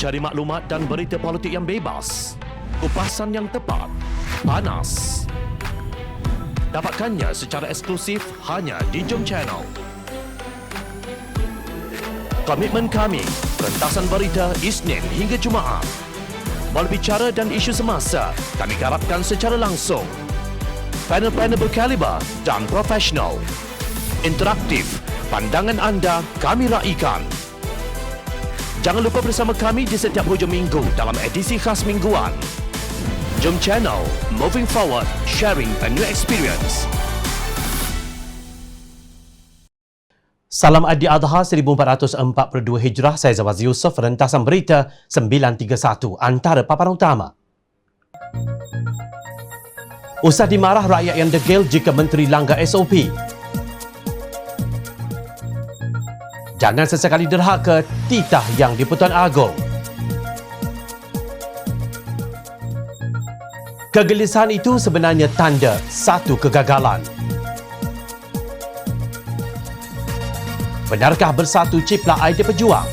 Cari maklumat dan berita politik yang bebas, kupasan yang tepat, panas. Dapatkannya secara eksklusif hanya di Jom Channel. Komitmen kami, rentasan berita Isnin hingga Jumaat. Berbicara dan isu semasa, kami garapkan secara langsung. Panel-panel berkaliber dan profesional. Interaktif, pandangan anda kami raikan. Jangan lupa bersama kami di setiap hujung minggu dalam edisi khas mingguan. Jom Channel, moving forward, sharing a new experience. Salam Adi Adha 1442 Hijrah, saya Zawaz Yusof, rentasan berita 931, antara paparan utama. Usah dimarah rakyat yang degil jika menteri langgar SOP. Jangan sesekali derhaka titah yang di-Pertuan Agong. Kegelisahan itu sebenarnya tanda satu kegagalan. Benarkah bersatu ciplak idea pejuang?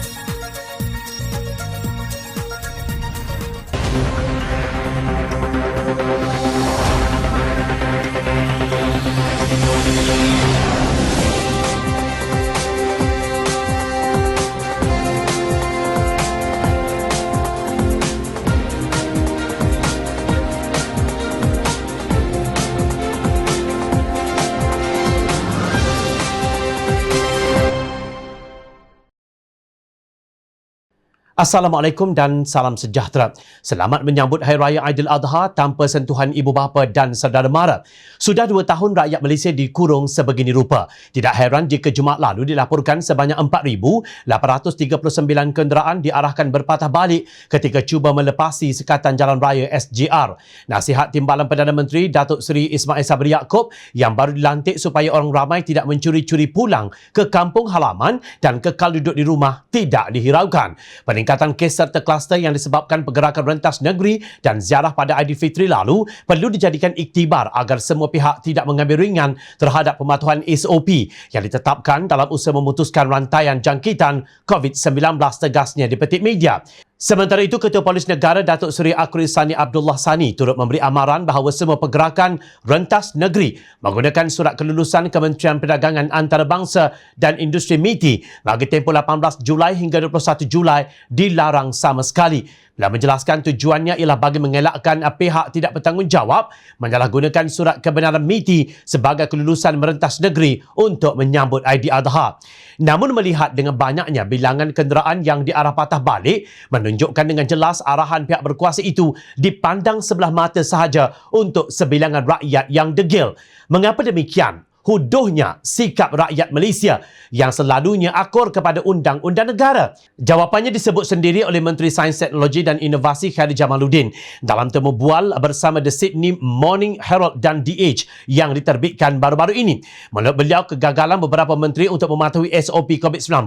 Assalamualaikum dan salam sejahtera. Selamat menyambut Hari Raya Aidiladha tanpa sentuhan ibu bapa dan saudara mara. Sudah 2 tahun rakyat Malaysia dikurung sebegini rupa. Tidak heran jika Jumaat lalu dilaporkan sebanyak 4,839 kenderaan diarahkan berpatah balik ketika cuba melepasi sekatan jalan raya SGR. Nasihat Timbalan Perdana Menteri Datuk Seri Ismail Sabri Yaakob yang baru dilantik supaya orang ramai tidak mencuri-curi pulang ke kampung halaman dan kekal duduk di rumah tidak dihiraukan. Peningkatan kes serta kluster yang disebabkan pergerakan rentas negeri dan ziarah pada Aidilfitri lalu perlu dijadikan iktibar agar semua pihak tidak mengambil ringan terhadap pematuhan SOP yang ditetapkan dalam usaha memutuskan rantaian jangkitan COVID-19, tegasnya di Petik Media. Sementara itu, Ketua Polis Negara Datuk Seri Akhil Sani Abdullah Sani turut memberi amaran bahawa semua pergerakan rentas negeri menggunakan surat kelulusan Kementerian Perdagangan Antarabangsa dan Industri MITI bagi tempoh 18 Julai hingga 21 Julai dilarang sama sekali. Beliau menjelaskan tujuannya ialah bagi mengelakkan pihak tidak bertanggungjawab menyalahgunakan surat kebenaran MITI sebagai kelulusan merentas negeri untuk menyambut Aidiladha. Namun melihat dengan banyaknya bilangan kenderaan yang diarah patah balik, menunjukkan dengan jelas arahan pihak berkuasa itu dipandang sebelah mata sahaja untuk sebilangan rakyat yang degil. Mengapa demikian? Huduhnya sikap rakyat Malaysia yang selalunya akur kepada undang-undang negara. Jawapannya disebut sendiri oleh Menteri Sains, Teknologi dan Inovasi Khairi Jamaluddin dalam temu bual bersama The Sydney Morning Herald dan DH yang diterbitkan baru-baru ini. Menurut beliau, kegagalan beberapa menteri untuk mematuhi SOP COVID-19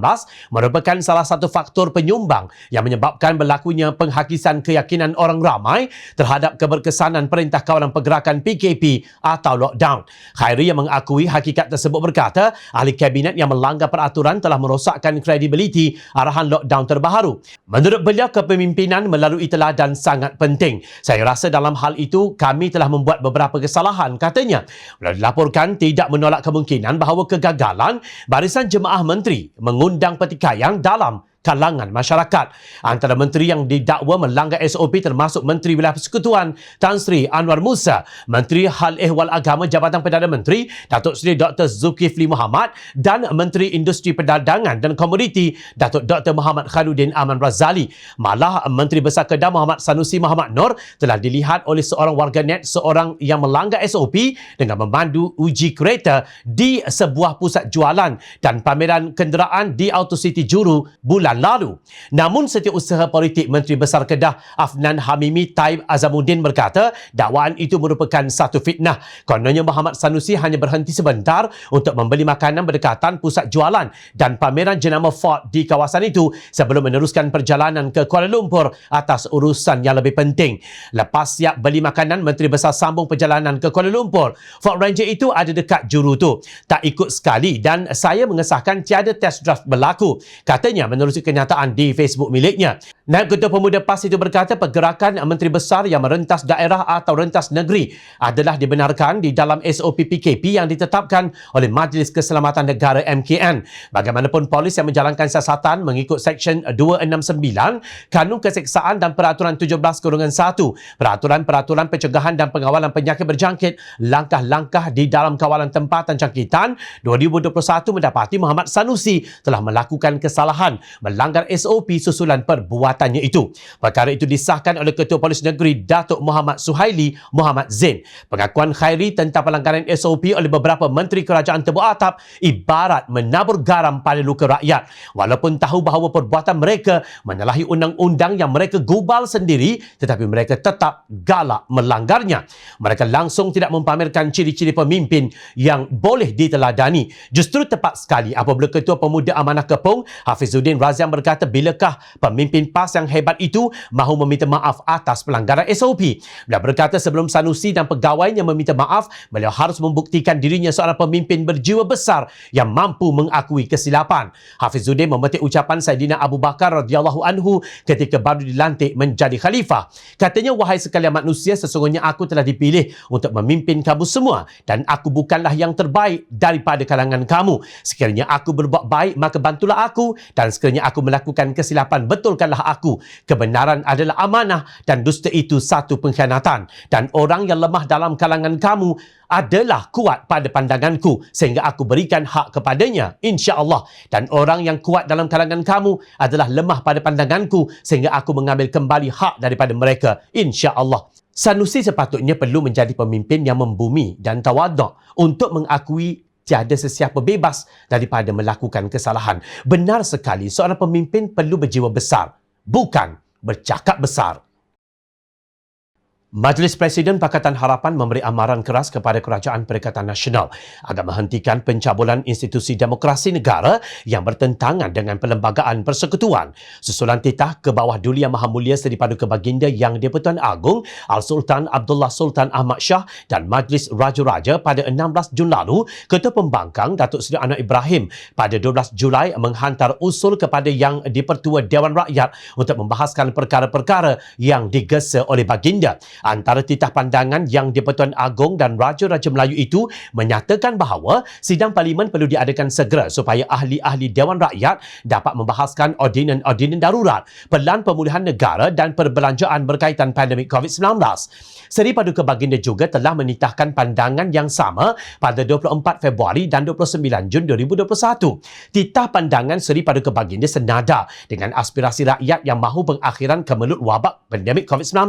merupakan salah satu faktor penyumbang yang menyebabkan berlakunya penghakisan keyakinan orang ramai terhadap keberkesanan Perintah Kawalan Pergerakan PKP atau lockdown. Khairi yang mengakui hakikat tersebut berkata, ahli kabinet yang melanggar peraturan telah merosakkan kredibiliti arahan lockdown terbaru. Menurut beliau, kepemimpinan melalui teladan sangat penting. Saya rasa dalam hal itu kami telah membuat beberapa kesalahan, katanya. Beliau dilaporkan tidak menolak kemungkinan bahawa kegagalan barisan jemaah menteri mengundang pertikaian dalam kalangan masyarakat. Antara menteri yang didakwa melanggar SOP termasuk Menteri Wilayah Persekutuan Tan Sri Anwar Musa, Menteri Hal Ehwal Agama Jabatan Perdana Menteri Datuk Seri Dr. Zulkifli Mohamad dan Menteri Industri Perdagangan dan Komoditi Datuk Dr. Muhammad Khairuddin Aman Razali. Malah Menteri Besar Kedah Muhammad Sanusi Muhammad Nur telah dilihat oleh seorang warganet seorang yang melanggar SOP dengan memandu uji kereta di sebuah pusat jualan dan pameran kenderaan di Auto City Juru bulan lalu. Namun setiausaha politik Menteri Besar Kedah Afnan Hamimi Taib Azamuddin berkata dakwaan itu merupakan satu fitnah. Kononnya Muhammad Sanusi hanya berhenti sebentar untuk membeli makanan berdekatan pusat jualan dan pameran jenama Ford di kawasan itu sebelum meneruskan perjalanan ke Kuala Lumpur atas urusan yang lebih penting. Lepas siap beli makanan, Menteri Besar sambung perjalanan ke Kuala Lumpur. Ford Ranger itu ada dekat juru tu. Tak ikut sekali dan saya mengesahkan tiada test drive berlaku. Katanya menerusi kenyataan di Facebook miliknya. Naib Ketua Pemuda PAS itu berkata pergerakan menteri besar yang merentas daerah atau rentas negeri adalah dibenarkan di dalam SOP PKP yang ditetapkan oleh Majlis Keselamatan Negara MKN. Bagaimanapun polis yang menjalankan siasatan mengikut Seksyen 269 Kanun Keseksaan dan Peraturan 17/1 Peraturan Pencegahan dan Pengawalan Penyakit Berjangkit, langkah-langkah di dalam kawalan tempatan jangkitan 2021 mendapati Muhammad Sanusi telah melakukan kesalahan melanggar SOP susulan perbuatan itu. Perkara itu disahkan oleh Ketua Polis Negeri Datuk Muhammad Suhaili Muhammad Zain. Pengakuan Khairi tentang pelanggaran SOP oleh beberapa menteri kerajaan tebu atap ibarat menabur garam pada luka rakyat. Walaupun tahu bahawa perbuatan mereka menyalahi undang-undang yang mereka gubal sendiri, tetapi mereka tetap galak melanggarnya. Mereka langsung tidak mempamerkan ciri-ciri pemimpin yang boleh diteladani. Justru tepat sekali apabila Ketua Pemuda Amanah Kepong Hafizuddin Razian berkata bilakah pemimpin PAS yang hebat itu mahu meminta maaf atas pelanggaran SOP. Beliau berkata sebelum Sanusi dan pegawainya meminta maaf, beliau harus membuktikan dirinya seorang pemimpin berjiwa besar yang mampu mengakui kesilapan. Hafizuddin memetik ucapan Saidina Abu Bakar radhiyallahu anhu ketika baru dilantik menjadi khalifah. Katanya, wahai sekalian manusia, sesungguhnya aku telah dipilih untuk memimpin kamu semua dan aku bukanlah yang terbaik daripada kalangan kamu. Sekiranya aku berbuat baik, maka bantulah aku, dan sekiranya aku melakukan kesilapan, betulkanlah aku. Kebenaran adalah amanah dan dusta itu satu pengkhianatan. Dan orang yang lemah dalam kalangan kamu adalah kuat pada pandanganku sehingga aku berikan hak kepadanya, insya-Allah. Dan orang yang kuat dalam kalangan kamu adalah lemah pada pandanganku sehingga aku mengambil kembali hak daripada mereka, insya-Allah. Sanusi sepatutnya perlu menjadi pemimpin yang membumi dan tawaduk untuk mengakui tiada sesiapa bebas daripada melakukan kesalahan. Benar sekali, seorang pemimpin perlu berjiwa besar, bukan bercakap besar. Majlis Presiden Pakatan Harapan memberi amaran keras kepada Kerajaan Perikatan Nasional agar menghentikan pencabulan institusi demokrasi negara yang bertentangan dengan Perlembagaan Persekutuan. Susulan titah ke bawah Duli Yang Maha Mulia Seri Paduka Baginda Yang di-Pertuan Agong Al-Sultan Abdullah Sultan Ahmad Shah dan Majlis Raja-Raja pada 16 Jun lalu, Ketua Pembangkang Datuk Seri Anwar Ibrahim pada 12 Julai menghantar usul kepada Yang di-Pertua Dewan Rakyat untuk membahaskan perkara-perkara yang digesa oleh Baginda. Antara titah pandangan Yang di-Pertuan Agong dan Raja-Raja Melayu itu menyatakan bahawa sidang parlimen perlu diadakan segera supaya ahli-ahli Dewan Rakyat dapat membahaskan ordinan-ordinan darurat, pelan pemulihan negara dan perbelanjaan berkaitan pandemik COVID-19. Seri Paduka Baginda juga telah menitahkan pandangan yang sama pada 24 Februari dan 29 Jun 2021. Titah pandangan Seri Paduka Baginda senada dengan aspirasi rakyat yang mahu pengakhiran kemelut wabak pandemik COVID-19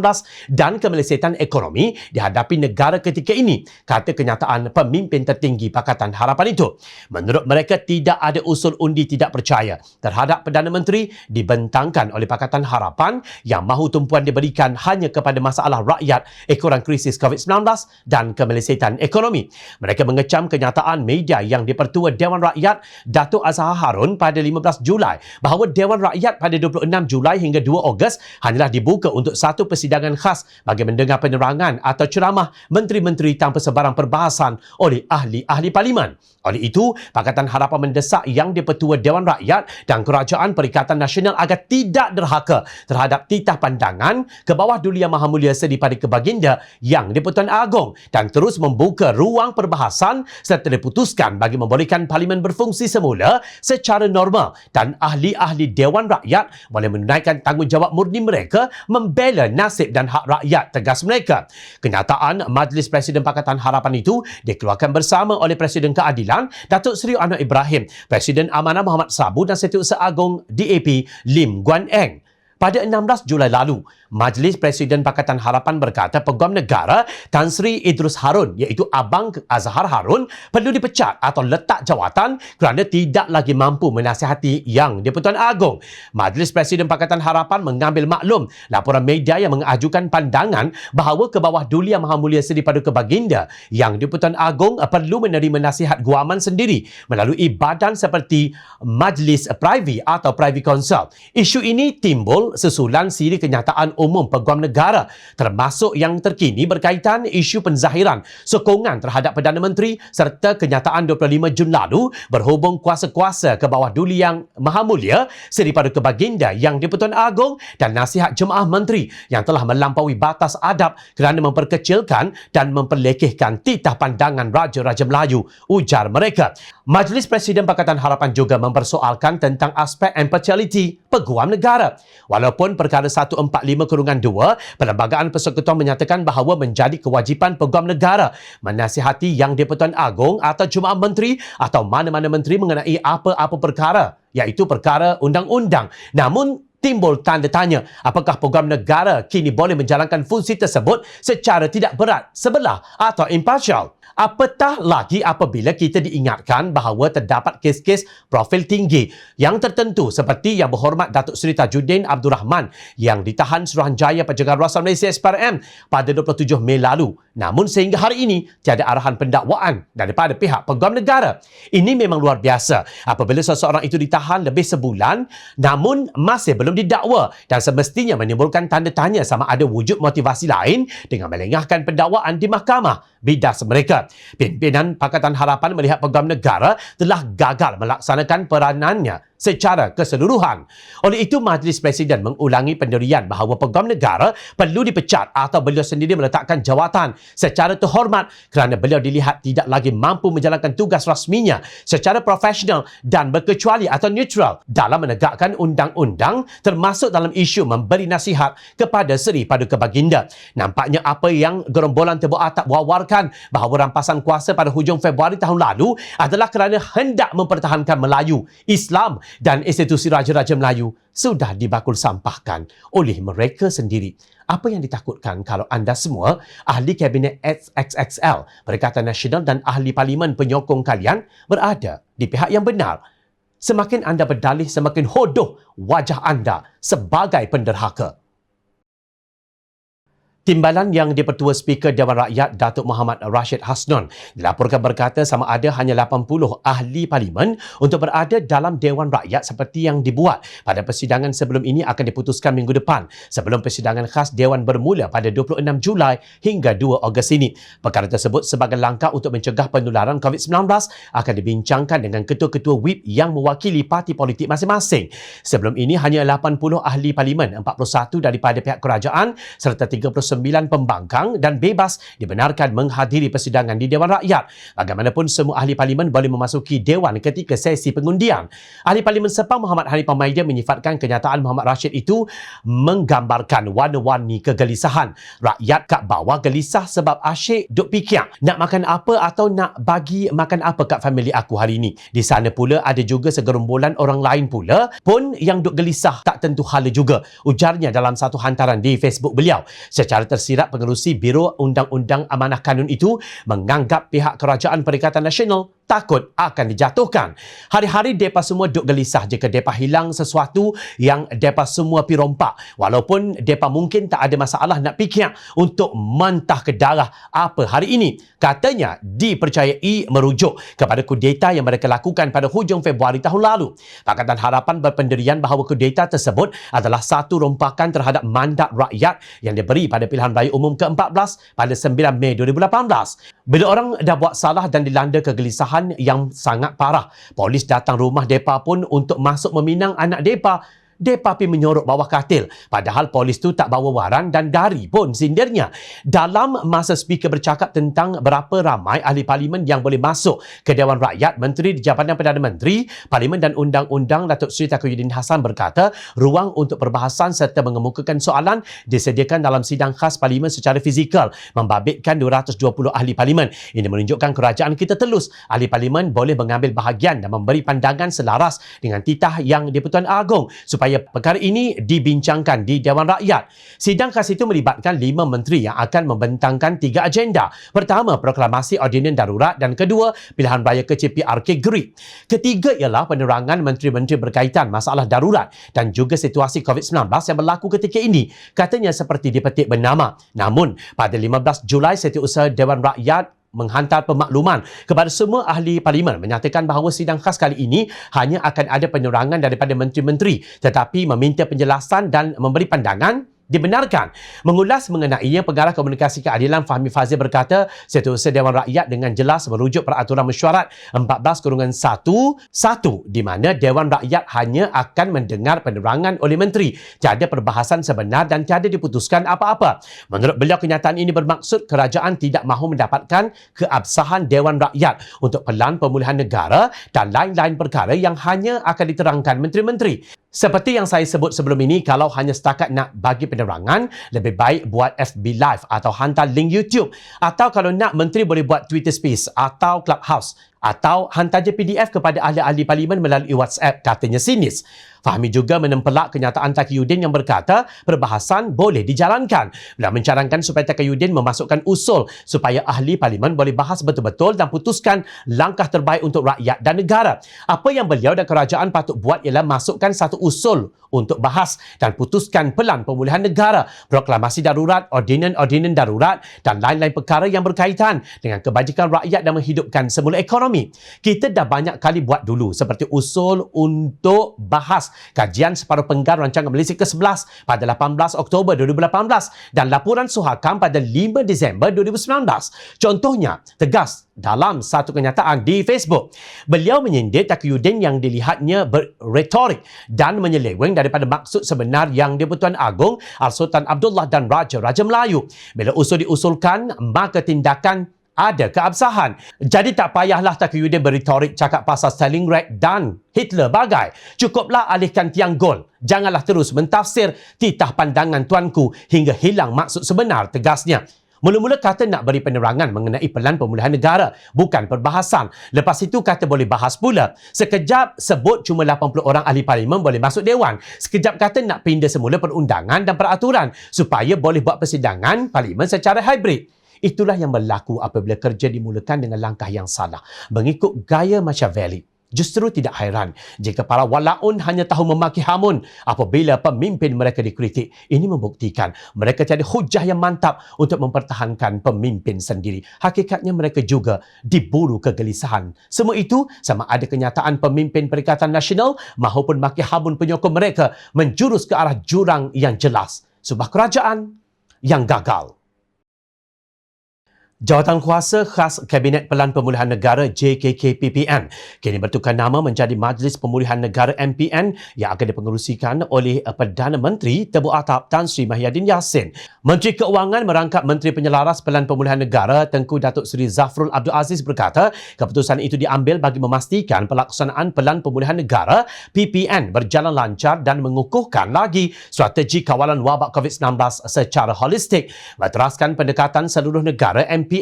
dan kemelesatan ekonomi dihadapi negara ketika ini, kata kenyataan pemimpin tertinggi Pakatan Harapan itu. Menurut mereka, tidak ada usul undi tidak percaya terhadap Perdana Menteri dibentangkan oleh Pakatan Harapan yang mahu tumpuan diberikan hanya kepada masalah rakyat, ekoran krisis COVID-19 dan kemelesatan ekonomi. Mereka mengecam kenyataan media Yang di-Pertua Dewan Rakyat Datuk Azhar Harun pada 15 Julai bahawa Dewan Rakyat pada 26 Julai hingga 2 Ogos hanyalah dibuka untuk satu persidangan khas bagi mendengar penerangan atau ceramah menteri-menteri tanpa sebarang perbahasan oleh ahli-ahli parlimen. Oleh itu, Pakatan Harapan mendesak Yang di-Pertua Dewan Rakyat dan Kerajaan Perikatan Nasional agar tidak derhaka terhadap titah pandangan ke bawah Duli Yang Maha Mulia Seri Paduka Baginda Yang di-Pertuan Agong dan terus membuka ruang perbahasan serta diputuskan bagi membolehkan parlimen berfungsi semula secara normal dan ahli-ahli Dewan Rakyat boleh menunaikan tanggungjawab murni mereka membela nasib dan hak rakyat, tegas mereka. Kenyataan Majlis Presiden Pakatan Harapan itu dikeluarkan bersama oleh Presiden Keadilan Datuk Seri Anwar Ibrahim, Presiden Amanah Muhammad Sabu dan Setiausaha Agong DAP Lim Guan Eng. Pada 16 Julai lalu, Majlis Presiden Pakatan Harapan berkata Peguam Negara Tan Sri Idrus Harun iaitu Abang Azhar Harun perlu dipecat atau letak jawatan kerana tidak lagi mampu menasihati Yang di-Pertuan Agong. Majlis Presiden Pakatan Harapan mengambil maklum laporan media yang mengajukan pandangan bahawa ke bawah Duli Yang Maha Mulia Seri Paduka Baginda Yang di-Pertuan Agong perlu menerima nasihat guaman sendiri melalui badan seperti Majlis Privy atau Privy Council. Isu ini timbul itu sesulan siri kenyataan umum Peguam Negara termasuk yang terkini berkaitan isu penzahiran sokongan terhadap Perdana Menteri serta kenyataan 25 Jun lalu berhubung kuasa-kuasa ke bawah Duli Yang Maha Mulia Seri Paduka Baginda Yang di-Pertuan Agong dan nasihat jemaah menteri yang telah melampaui batas adab kerana memperkecilkan dan memperlekehkan titah pandangan Raja-Raja Melayu, ujar mereka. Majlis Presiden Pakatan Harapan juga mempersoalkan tentang aspek impartiality Peguam Negara. Walaupun perkara 145/2, Perlembagaan Persekutuan menyatakan bahawa menjadi kewajipan Peguam Negara menasihati Yang di-Pertuan Agong atau Jemaah Menteri atau mana-mana menteri mengenai apa-apa perkara, iaitu perkara undang-undang. Namun, timbul tanda tanya apakah Peguam Negara kini boleh menjalankan fungsi tersebut secara tidak berat sebelah atau impartial. Apatah lagi apabila kita diingatkan bahawa terdapat kes-kes profil tinggi yang tertentu seperti Yang Berhormat Datuk Seri Tajuddin Abdul Rahman yang ditahan Suruhanjaya Pencegahan Rasuah Malaysia SPRM pada 27 Mei lalu. Namun sehingga hari ini tiada arahan pendakwaan daripada pihak Peguam Negara. Ini memang luar biasa apabila seseorang itu ditahan lebih sebulan namun masih belum didakwa dan semestinya menimbulkan tanda tanya sama ada wujud motivasi lain dengan melengahkan pendakwaan di mahkamah bidas mereka. Pimpinan Pakatan Harapan melihat Peguam Negara telah gagal melaksanakan peranannya secara keseluruhan. Oleh itu, Majlis Presiden mengulangi pendirian bahawa Peguam Negara perlu dipecat atau beliau sendiri meletakkan jawatan secara terhormat kerana beliau dilihat tidak lagi mampu menjalankan tugas rasminya secara profesional dan berkecuali atau neutral dalam menegakkan undang-undang termasuk dalam isu memberi nasihat kepada Seri Paduka Baginda. Nampaknya apa yang gerombolan Tebuk Atap wawarkan bahawa rampasan kuasa pada hujung Februari tahun lalu adalah kerana hendak mempertahankan Melayu, Islam dan institusi Raja-Raja Melayu sudah dibakul sampahkan oleh mereka sendiri. Apa yang ditakutkan kalau anda semua, ahli Kabinet XXXL, Perikatan Nasional dan ahli Parlimen penyokong kalian berada di pihak yang benar? Semakin anda berdalih, semakin hodoh wajah anda sebagai penderhaka. Timbalan Yang di-Pertua Speaker Dewan Rakyat Datuk Muhammad Rashid Hasnon dilaporkan berkata sama ada hanya 80 ahli parlimen untuk berada dalam Dewan Rakyat seperti yang dibuat pada persidangan sebelum ini akan diputuskan minggu depan sebelum persidangan khas Dewan bermula pada 26 Julai hingga 2 Ogos ini. Perkara tersebut sebagai langkah untuk mencegah penularan COVID-19 akan dibincangkan dengan ketua-ketua whip yang mewakili parti politik masing-masing. Sebelum ini hanya 80 ahli parlimen, 41 daripada pihak kerajaan serta 39 pembangkang dan bebas dibenarkan menghadiri persidangan di Dewan Rakyat. Bagaimanapun semua ahli parlimen boleh memasuki Dewan ketika sesi pengundian. Ahli Parlimen Sepang Muhammad Hanifah Maida menyifatkan kenyataan Muhammad Rashid itu menggambarkan warna-warni kegelisahan. Rakyat kat bawah gelisah sebab asyik duk fikir nak makan apa atau nak bagi makan apa kat family aku hari ini. Di sana pula ada juga segerombolan orang lain pula pun yang duk gelisah tak tentu hala juga, ujarnya dalam satu hantaran di Facebook beliau. Secara tersirat, pengerusi Biro Undang-Undang Amanah Kanun itu menganggap pihak Kerajaan Perikatan Nasional takut akan dijatuhkan. Hari-hari mereka semua duk gelisah jika mereka hilang sesuatu yang mereka semua pi rompak. Walaupun mereka mungkin tak ada masalah nak fikir untuk mentah ke darah apa hari ini. Katanya dipercayai merujuk kepada kudeta yang mereka lakukan pada hujung Februari tahun lalu. Pakatan Harapan berpendirian bahawa kudeta tersebut adalah satu rompakan terhadap mandat rakyat yang diberi pada pilihan raya umum ke-14 pada 9 Mei 2018. Bila orang dah buat salah dan dilanda kegelisahan yang sangat parah, polis datang rumah depa pun untuk masuk meminang anak depa. Depa pergi menyorok bawah katil. Padahal polis tu tak bawa waran dan dari pun sindirnya. Dalam masa speaker bercakap tentang berapa ramai ahli parlimen yang boleh masuk ke Dewan Rakyat, Menteri di Jabatan Perdana Menteri, Parlimen dan Undang-Undang Datuk Seri Taqiyuddin Hassan berkata ruang untuk perbahasan serta mengemukakan soalan disediakan dalam sidang khas parlimen secara fizikal membabitkan 220 ahli parlimen. Ini menunjukkan kerajaan kita telus. Ahli parlimen boleh mengambil bahagian dan memberi pandangan selaras dengan titah Yang di-Pertuan Agong supaya perkara ini dibincangkan di Dewan Rakyat. Sidang khas itu melibatkan 5 menteri yang akan membentangkan 3 agenda. Pertama, proklamasi ordinan darurat dan kedua, pilihan raya kecil PRK Greek. Ketiga ialah penerangan menteri-menteri berkaitan masalah darurat dan juga situasi COVID-19 yang berlaku ketika ini. Katanya seperti dipetik bernama. Namun, pada 15 Julai, Setiausaha Dewan Rakyat menghantar pemakluman kepada semua ahli parlimen menyatakan bahawa sidang khas kali ini hanya akan ada penerangan daripada menteri-menteri tetapi meminta penjelasan dan memberi pandangan dibenarkan. Mengulas mengenainya, Pengarah Komunikasi Keadilan Fahmi Fazil berkata, Setiausaha Dewan Rakyat dengan jelas merujuk peraturan mesyuarat 14/1 di mana Dewan Rakyat hanya akan mendengar penerangan oleh menteri. Tiada perbahasan sebenar dan tiada diputuskan apa-apa. Menurut beliau, kenyataan ini bermaksud kerajaan tidak mahu mendapatkan keabsahan Dewan Rakyat untuk Pelan Pemulihan Negara dan lain-lain perkara yang hanya akan diterangkan menteri-menteri. Seperti yang saya sebut sebelum ini, kalau hanya setakat nak bagi penerangan, lebih baik buat FB Live atau hantar link YouTube. Atau kalau nak, menteri boleh buat Twitter Space atau Clubhouse. Atau hantar je PDF kepada ahli-ahli parlimen melalui WhatsApp, katanya sinis. Fahmi juga menempelak kenyataan Taqiyuddin yang berkata perbahasan boleh dijalankan. Beliau mencarangkan supaya Taqiyuddin memasukkan usul supaya ahli parlimen boleh bahas betul-betul dan putuskan langkah terbaik untuk rakyat dan negara. Apa yang beliau dan kerajaan patut buat ialah masukkan satu usul untuk bahas dan putuskan Pelan Pemulihan Negara, proklamasi darurat, ordinan darurat dan lain-lain perkara yang berkaitan dengan kebajikan rakyat dan menghidupkan semula ekonomi. Kita dah banyak kali buat dulu seperti usul untuk bahas kajian separuh penggar rancangan Malaysia ke-11 pada 18 Oktober 2018 dan laporan Suhakam pada 5 Disember 2019. Contohnya, tegas dalam satu kenyataan di Facebook, beliau menyindir Taqiyuddin yang dilihatnya berretorik dan menyeleweng daripada maksud sebenar yang di-Pertuan Agong Al-Sultan Abdullah dan Raja-Raja Melayu. Bila usul diusulkan, maka tindakan ada keabsahan. Jadi tak payahlah Taqiyuddin berretorik cakap pasal Stalingrad dan Hitler bagai. Cukuplah alihkan tiang gol. Janganlah terus mentafsir titah pandangan tuanku hingga hilang maksud sebenar, tegasnya. Mula-mula kata nak beri penerangan mengenai Pelan Pemulihan Negara, bukan perbahasan. Lepas itu kata boleh bahas pula. Sekejap sebut cuma 80 orang ahli parlimen boleh masuk Dewan. Sekejap kata nak pindah semula perundangan dan peraturan supaya boleh buat persidangan parlimen secara hybrid. Itulah yang berlaku apabila kerja dimulakan dengan langkah yang salah, mengikut gaya Machiavelli. Justru tidak hairan jika para walaun hanya tahu memaki hamun apabila pemimpin mereka dikritik. Ini membuktikan mereka tiada hujah yang mantap untuk mempertahankan pemimpin sendiri. Hakikatnya mereka juga diburu kegelisahan. Semua itu sama ada kenyataan pemimpin Perikatan Nasional maupun maki hamun penyokong mereka menjurus ke arah jurang yang jelas. Sebuah kerajaan yang gagal. Jawatan Kuasa Khas Kabinet Pelan Pemulihan Negara JKK-PPN kini bertukar nama menjadi Majlis Pemulihan Negara MPN yang akan dipengerusikan oleh Perdana Menteri Tebu Atap Tan Sri Mahyadin Yassin. Menteri Keuangan merangkap Menteri Penyelaras Pelan Pemulihan Negara Tengku Datuk Seri Zafrul Abdul Aziz berkata keputusan itu diambil bagi memastikan pelaksanaan Pelan Pemulihan Negara PPN berjalan lancar dan mengukuhkan lagi strategi kawalan wabak COVID-19 secara holistik. Berteraskan pendekatan seluruh negara MPN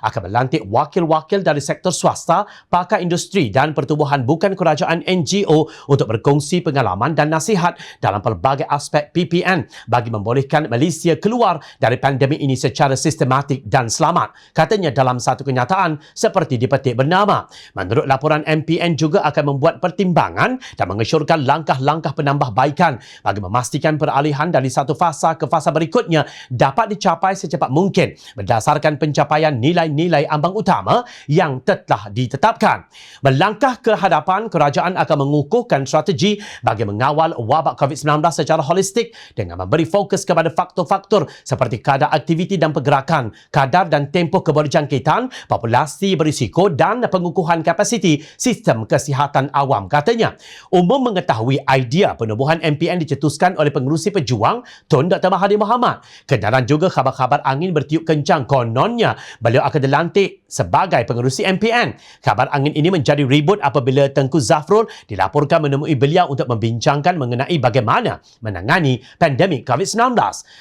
akan melantik wakil-wakil dari sektor swasta, pakar industri dan pertubuhan bukan kerajaan NGO untuk berkongsi pengalaman dan nasihat dalam pelbagai aspek PPN bagi membolehkan Malaysia keluar dari pandemik ini secara sistematik dan selamat. Katanya dalam satu kenyataan seperti dipetik bernama. Menurut laporan, MPN juga akan membuat pertimbangan dan mengesyorkan langkah-langkah penambahbaikan bagi memastikan peralihan dari satu fasa ke fasa berikutnya dapat dicapai secepat mungkin berdasarkan pencapaian nilai-nilai ambang utama yang telah ditetapkan. Melangkah ke hadapan, kerajaan akan mengukuhkan strategi bagi mengawal wabak COVID-19 secara holistik dengan memberi fokus kepada faktor-faktor seperti kadar aktiviti dan pergerakan, kadar dan tempoh keberjangkitan, populasi berisiko dan pengukuhan kapasiti sistem kesihatan awam. Katanya, umum mengetahui idea penubuhan MPN dicetuskan oleh pengerusi pejuang Tun Dr. Mahathir Mohamad. Kenalan juga khabar-khabar angin bertiup kencang kononnya beliau akan dilantik sebagai pengerusi MPN. Kabar angin ini menjadi ribut apabila Tengku Zafrul dilaporkan menemui beliau untuk membincangkan mengenai bagaimana menangani pandemik COVID-19.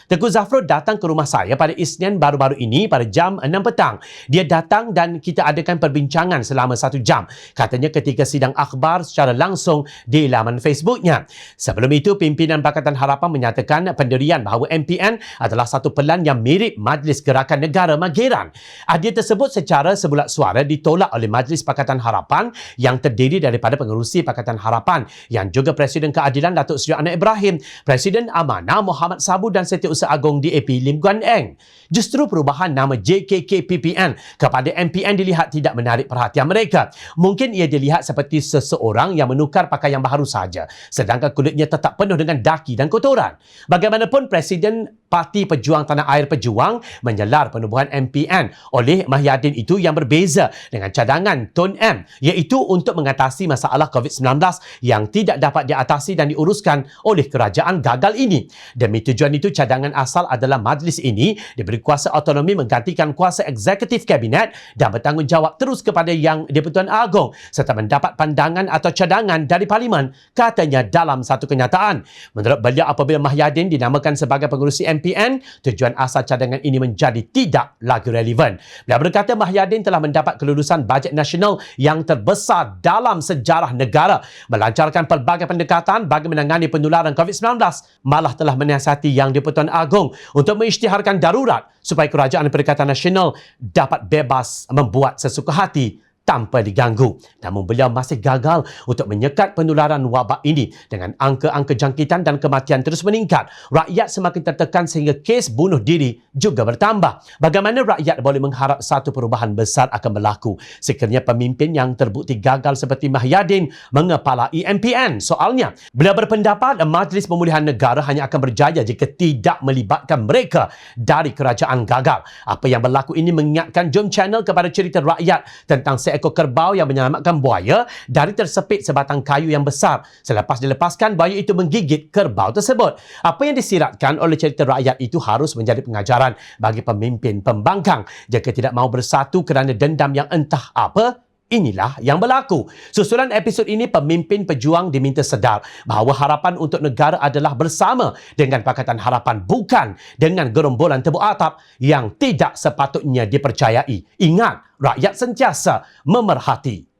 Tengku Zafrul datang ke rumah saya pada Isnin baru-baru ini pada jam 6 petang. Dia datang dan kita adakan perbincangan selama 1 jam. Katanya ketika sidang akhbar secara langsung di laman Facebooknya. Sebelum itu, pimpinan Pakatan Harapan menyatakan pendirian bahawa MPN adalah satu pelan yang mirip Majlis Gerakan Negara Mageran. Harapan. Idea tersebut secara sebulat suara ditolak oleh Majlis Pakatan Harapan yang terdiri daripada pengerusi Pakatan Harapan yang juga Presiden Keadilan Datuk Seri Anwar Ibrahim, Presiden Amanah Muhammad Sabu dan Setiausaha Agong DAP Lim Guan Eng. Justru perubahan nama JKK-PPN kepada MPN dilihat tidak menarik perhatian mereka. Mungkin ia dilihat seperti seseorang yang menukar pakaian baharu saja, sedangkan kulitnya tetap penuh dengan daki dan kotoran. Bagaimanapun, Presiden Parti Pejuang Tanah Air Pejuang menyelar penubuhan MPN oleh Mahyadin itu yang berbeza dengan cadangan Tun M, iaitu untuk mengatasi masalah COVID-19 yang tidak dapat diatasi dan diuruskan oleh kerajaan gagal ini. Demi tujuan itu, cadangan asal adalah majlis ini diberi kuasa autonomi menggantikan kuasa eksekutif kabinet dan bertanggungjawab terus kepada Yang di-Pertuan Agong serta mendapat pandangan atau cadangan dari Parlimen, katanya dalam satu kenyataan. Menurut beliau, apabila Mahyadin dinamakan sebagai pengerusi MPN, tujuan asal cadangan ini menjadi tidak lagi relevan. Beliau berkata Mahyadin telah mendapat kelulusan bajet nasional yang terbesar dalam sejarah negara, melancarkan pelbagai pendekatan bagi menangani penularan COVID-19, malah telah menasihatì Yang di-Pertuan Agong untuk mengisytiharkan darurat supaya Kerajaan Perikatan Nasional dapat bebas membuat sesuka hati tanpa diganggu. Namun beliau masih gagal untuk menyekat penularan wabak ini dengan angka-angka jangkitan dan kematian terus meningkat. Rakyat semakin tertekan sehingga kes bunuh diri juga bertambah. Bagaimana rakyat boleh mengharap satu perubahan besar akan berlaku sekiranya pemimpin yang terbukti gagal seperti Mahyadin mengepalai MPN? Soalnya, beliau berpendapat Majlis Pemulihan Negara hanya akan berjaya jika tidak melibatkan mereka dari kerajaan gagal. Apa yang berlaku ini mengingatkan Jom Channel kepada cerita rakyat tentang seekor kerbau yang menyelamatkan buaya dari tersepit sebatang kayu yang besar. Selepas dilepaskan, buaya itu menggigit kerbau tersebut. Apa yang disiratkan oleh cerita rakyat itu harus menjadi pengajaran bagi pemimpin pembangkang. Jika tidak mahu bersatu kerana dendam yang entah apa, inilah yang berlaku. Susulan episod ini, pemimpin pejuang diminta sedar bahawa harapan untuk negara adalah bersama dengan Pakatan Harapan, bukan dengan gerombolan tebuk atap yang tidak sepatutnya dipercayai. Ingat, rakyat sentiasa memerhati.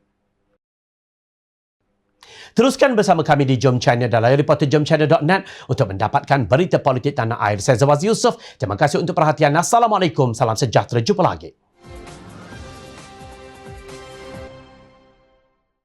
Teruskan bersama kami di Jom Channel dan layar reporter jomchannel.net untuk mendapatkan berita politik tanah air. Saya Zawaz Yusof. Terima kasih untuk perhatian. Assalamualaikum. Salam sejahtera. Jumpa lagi.